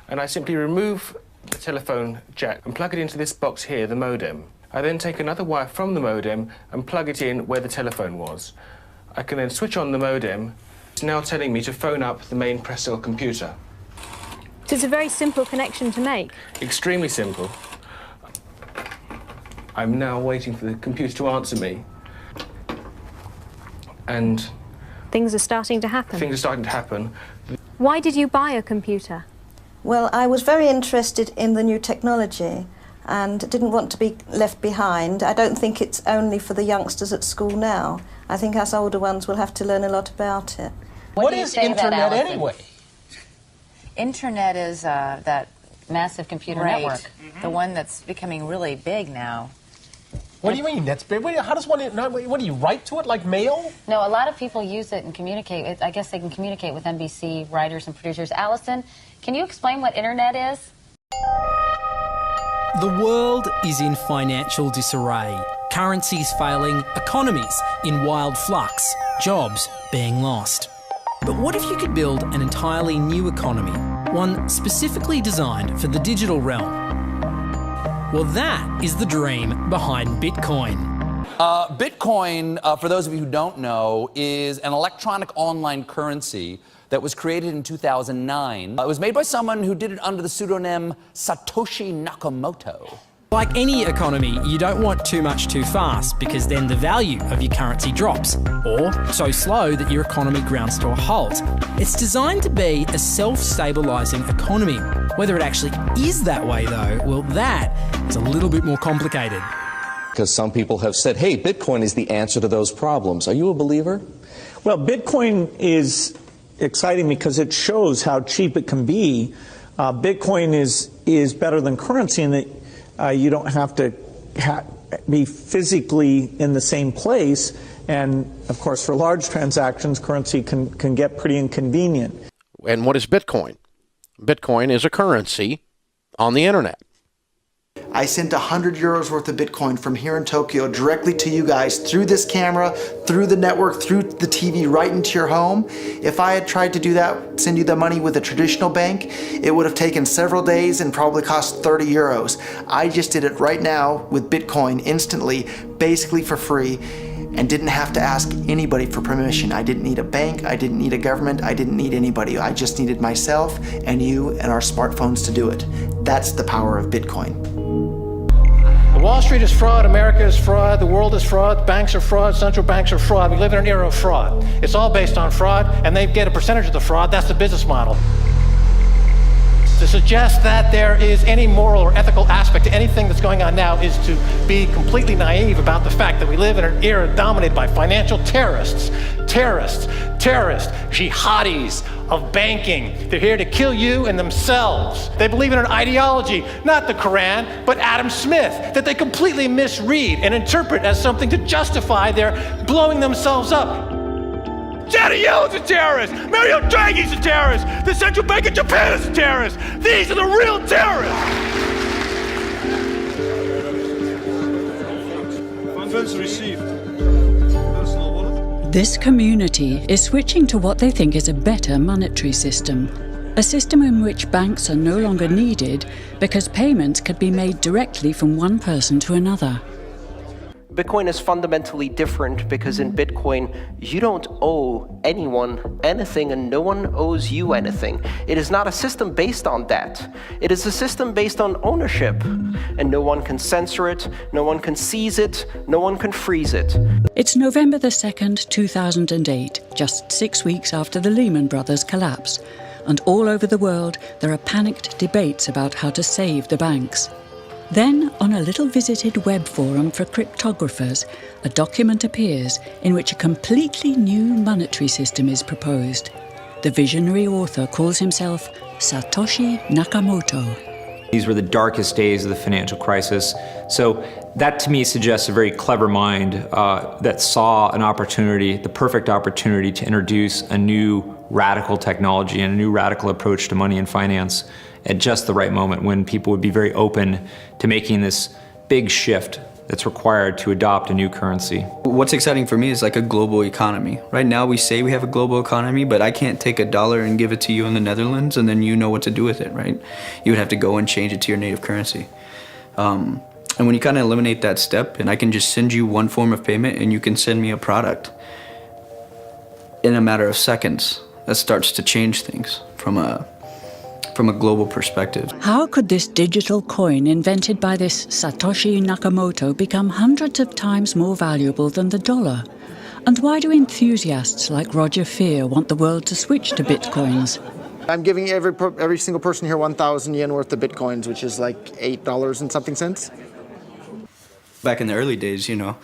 and I simply remove the telephone jack and plug it into this box here, the modem. I then take another wire from the modem and plug it in where the telephone was. I can then switch on the modem. It's now telling me to phone up the main press cell computer. So it's a very simple connection to make. Extremely simple. I'm now waiting for the computer to answer me. And things are starting to happen. Things are starting to happen. Why did you buy a computer? Well, I was very interested in the new technology and didn't want to be left behind. I don't think it's only for the youngsters at school now. I think us older ones will have to learn a lot about it. What is internet anyway? Internet is that massive computer network, the one that's becoming really big now. What do you mean? That's big. How does one? What do you write to it like mail? No, a lot of people use it and communicate. I guess they can communicate with NBC writers and producers. Allison, can you explain what internet is? The world is in financial disarray. Currencies failing, economies in wild flux, jobs being lost. But what if you could build an entirely new economy, one specifically designed for the digital realm? Well, that is the dream behind Bitcoin. Bitcoin, for those of you who don't know, is an electronic online currency that was created in 2009. It was made by someone who did it under the pseudonym Satoshi Nakamoto. Like any economy, you don't want too much too fast because then the value of your currency drops, or so slow that your economy grounds to a halt. It's designed to be a self-stabilising economy. Whether it actually is that way though, well, that is a little bit more complicated. Because some people have said, hey, Bitcoin is the answer to those problems. Are you a believer? Well, Bitcoin is exciting because it shows how cheap it can be. Bitcoin is better than currency in that you don't have to be physically in the same place, and of course for large transactions currency can get pretty inconvenient. And what is Bitcoin? Bitcoin is a currency on the internet. I sent 100 euros worth of Bitcoin from here in Tokyo directly to you guys through this camera, through the network, through the TV, right into your home. If I had tried to do that, send you the money with a traditional bank, it would have taken several days and probably cost 30 euros. I just did it right now with Bitcoin instantly, basically for free, and didn't have to ask anybody for permission. I didn't need a bank, I didn't need a government, I didn't need anybody. I just needed myself and you and our smartphones to do it. That's the power of Bitcoin. Wall Street is fraud, America is fraud, the world is fraud, banks are fraud, central banks are fraud. We live in an era of fraud. It's all based on fraud, and they get a percentage of the fraud. That's the business model. To suggest that there is any moral or ethical aspect to anything that's going on now is to be completely naive about the fact that we live in an era dominated by financial terrorists, jihadis of banking. They're here to kill you and themselves. They believe in an ideology, not the Quran, but Adam Smith, that they completely misread and interpret as something to justify their blowing themselves up. Janet Yellen's a terrorist! Mario Draghi's a terrorist! The Central Bank of Japan is a terrorist! These are the real terrorists! Funds received. This community is switching to what they think is a better monetary system. A system in which banks are no longer needed because payments could be made directly from one person to another. Bitcoin is fundamentally different because in Bitcoin, you don't owe anyone anything and no one owes you anything. It is not a system based on debt. It is a system based on ownership. And no one can censor it, no one can seize it, no one can freeze it. It's November the 2nd, 2008, just 6 weeks after the Lehman Brothers collapse. And all over the world, there are panicked debates about how to save the banks. Then, on a little visited web forum for cryptographers, a document appears in which a completely new monetary system is proposed. The visionary author calls himself Satoshi Nakamoto. These were the darkest days of the financial crisis. So that to me suggests a very clever mind that saw an opportunity, the perfect opportunity to introduce a new radical technology and a new radical approach to money and finance at just the right moment when people would be very open to making this big shift that's required to adopt a new currency. What's exciting for me is like a global economy. Right now we say we have a global economy, but I can't take $1 and give it to you in the Netherlands and then you know what to do with it, right? You would have to go and change it to your native currency. And when you kind of eliminate that step, and I can just send you one form of payment and you can send me a product in a matter of seconds, that starts to change things from a global perspective. How could this digital coin invented by this Satoshi Nakamoto become hundreds of times more valuable than the dollar? And why do enthusiasts like Roger Fear want the world to switch to bitcoins? I'm giving every single person here 1,000 yen worth of bitcoins, which is like $8 and something cents. Back in the early days, you know,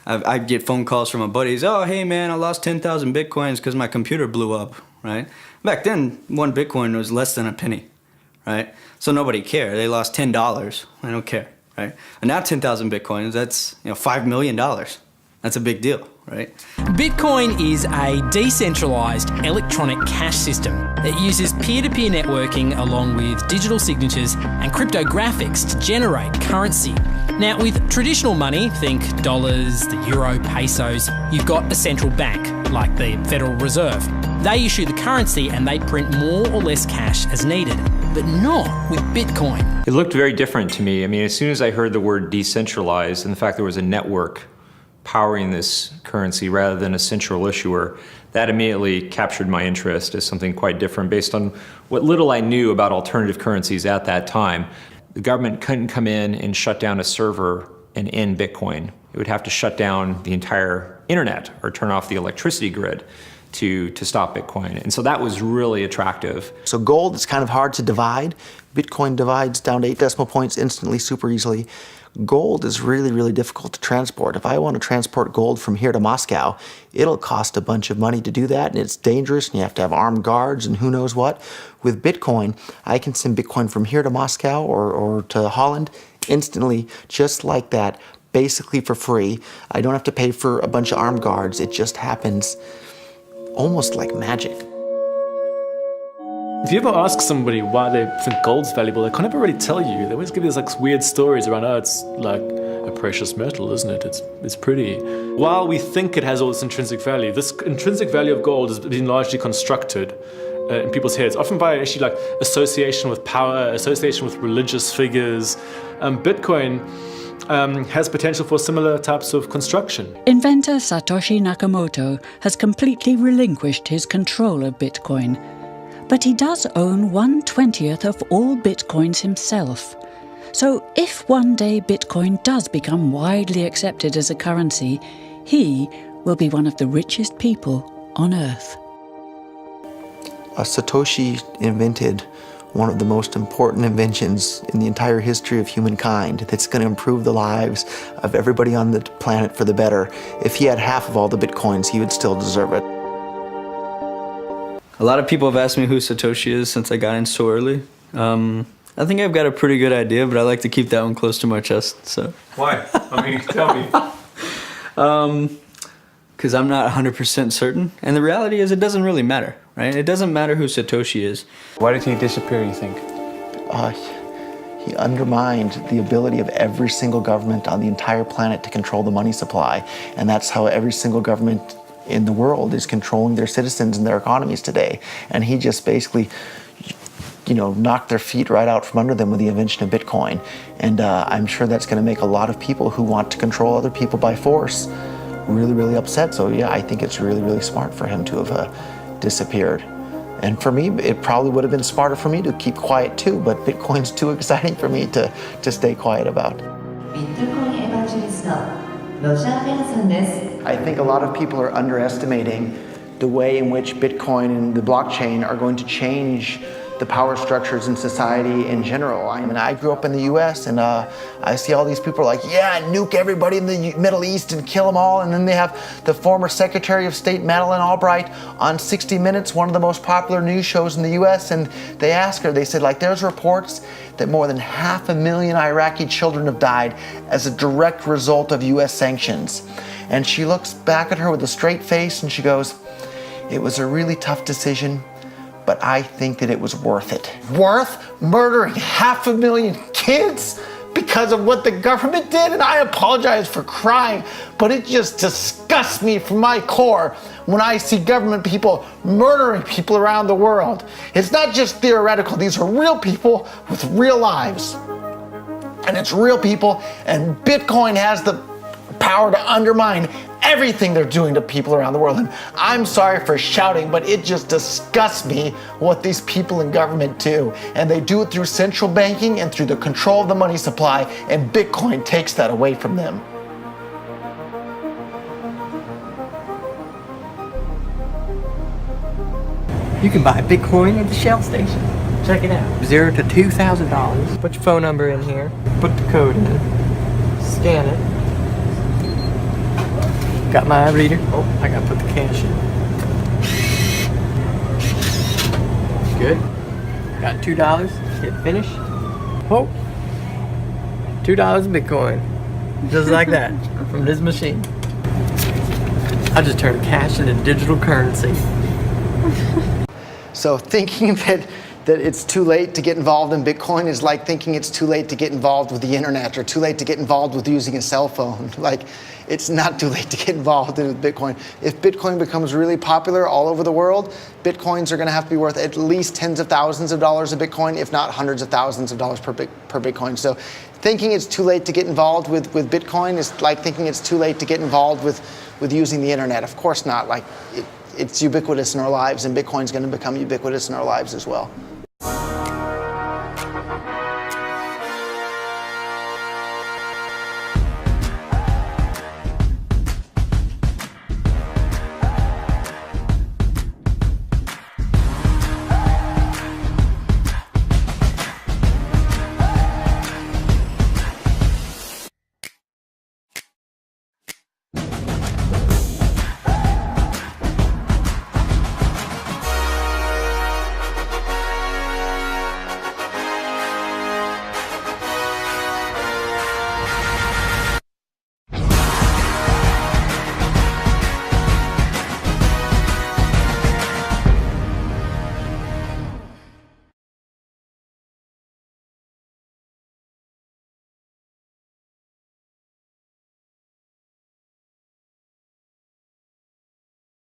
I'd get phone calls from my buddies. Oh, hey man, I lost 10,000 bitcoins because my computer blew up, right? Back then, one bitcoin was less than a penny, right? So nobody cared. They lost $10. I don't care, right? And now 10,000 bitcoins, that's $5 million. That's a big deal, right? Bitcoin is a decentralised electronic cash system that uses peer-to-peer networking along with digital signatures and cryptographics to generate currency. Now, with traditional money, think dollars, the euro, pesos, you've got a central bank, like the Federal Reserve. They issue the currency and they print more or less cash as needed, but not with Bitcoin. It looked very different to me. I mean, as soon as I heard the word decentralized and the fact there was a network powering this currency rather than a central issuer, that immediately captured my interest as something quite different based on what little I knew about alternative currencies at that time. The government couldn't come in and shut down a server and end Bitcoin. It would have to shut down the entire internet or turn off the electricity grid to stop Bitcoin. And so that was really attractive. So gold is kind of hard to divide. Bitcoin divides down to 8 decimal points instantly, super easily. Gold is really, really difficult to transport. If I want to transport gold from here to Moscow, it'll cost a bunch of money to do that, and it's dangerous, and you have to have armed guards and who knows what. With Bitcoin, I can send Bitcoin from here to Moscow or to Holland instantly, just like that, basically for free. I don't have to pay for a bunch of armed guards. It just happens almost like magic. If you ever ask somebody why they think gold's valuable, they can't ever really tell you. They always give you these like weird stories around, oh, it's like a precious metal, isn't it? It's pretty. While we think it has all this intrinsic value of gold has been largely constructed in people's heads, often by actually like association with power, association with religious figures. Bitcoin has potential for similar types of construction. Inventor Satoshi Nakamoto has completely relinquished his control of Bitcoin. But he does own 1/20th of all Bitcoins himself. So if one day Bitcoin does become widely accepted as a currency, he will be one of the richest people on Earth. Satoshi invented one of the most important inventions in the entire history of humankind that's going to improve the lives of everybody on the planet for the better. If he had half of all the Bitcoins, he would still deserve it. A lot of people have asked me who Satoshi is since I got in so early. I think I've got a pretty good idea, but I like to keep that one close to my chest. So. Why? I mean, tell me. Because I'm not 100% certain. And the reality is it doesn't really matter, right? It doesn't matter who Satoshi is. Why did he disappear, you think? He undermined the ability of every single government on the entire planet to control the money supply. And that's how every single government in the world is controlling their citizens and their economies today. And he just basically, knocked their feet right out from under them with the invention of Bitcoin. And I'm sure that's going to make a lot of people who want to control other people by force really, really upset. So yeah, I think it's really, really smart for him to have disappeared. And for me, it probably would have been smarter for me to keep quiet too, but Bitcoin's too exciting for me to stay quiet about. I think a lot of people are underestimating the way in which Bitcoin and the blockchain are going to change the power structures in society in general. I mean, I grew up in the US and I see all these people like, yeah, nuke everybody in the Middle East and kill them all. And then they have the former Secretary of State Madeleine Albright on 60 Minutes, one of the most popular news shows in the US. And they asked her, they said, like, there's reports that more than 500,000 Iraqi children have died as a direct result of US sanctions. And she looks back at her with a straight face and she goes, it was a really tough decision, but I think that it was worth it. Worth murdering 500,000 kids? because of what the government did, and I apologize for crying, but it just disgusts me from my core when I see government people murdering people around the world. It's not just theoretical, these are real people with real lives. And it's real people, and Bitcoin has the power to undermine everything they're doing to people around the world. And I'm sorry for shouting, but it just disgusts me what these people in government do. And they do it through central banking and through the control of the money supply, and Bitcoin takes that away from them. You can buy Bitcoin at the Shell station. Check it out. $0 to $2,000. Put your phone number in here. Put the code in. Scan it. Got my reader. Oh, I gotta put the cash in. Good. Got $2. Hit finish. Oh. $2 Bitcoin. Just like that. From this machine. I just turned cash into digital currency. So thinking that it's too late to get involved in Bitcoin is like thinking it's too late to get involved with the internet or too late to get involved with using a cell phone. Like, it's not too late to get involved in Bitcoin. If Bitcoin becomes really popular all over the world, Bitcoins are going to have to be worth at least tens of thousands of dollars a Bitcoin, if not hundreds of thousands of dollars per Bitcoin. So thinking it's too late to get involved with Bitcoin is like thinking it's too late to get involved with using the internet. Of course not. Like, it's ubiquitous in our lives, and Bitcoin's going to become ubiquitous in our lives as well.